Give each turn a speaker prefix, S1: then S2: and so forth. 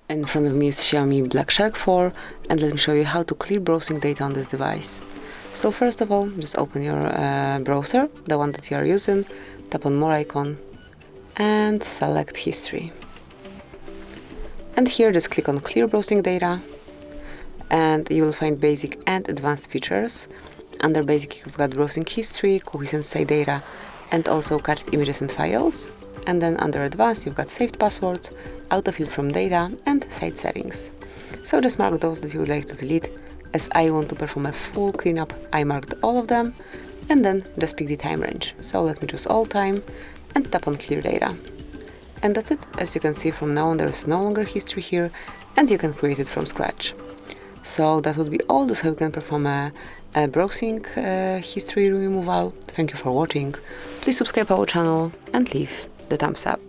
S1: In front of me is XIAOMI Black Shark 4, and let me show you how to clear browsing data on this device. So first of all, just open your browser, the one that you are using, tap on more icon and select history. And here just click on clear browsing data, and you will find basic and advanced features. Under basic you've got browsing history, cookies and site data, and also cached images and files. And then under advanced you've got saved passwords, autofill from data, and site settings. So just mark those that you would like to delete. As I want to perform a full cleanup, I marked all of them, and then just pick the time range. So let me choose all time and tap on clear data. And that's it. As you can see, from now on there is no longer history here, and you can create it from scratch. So that would be all. This is how you can perform a browsing history removal. Thank you for watching. Please subscribe our channel and leave the thumbs up.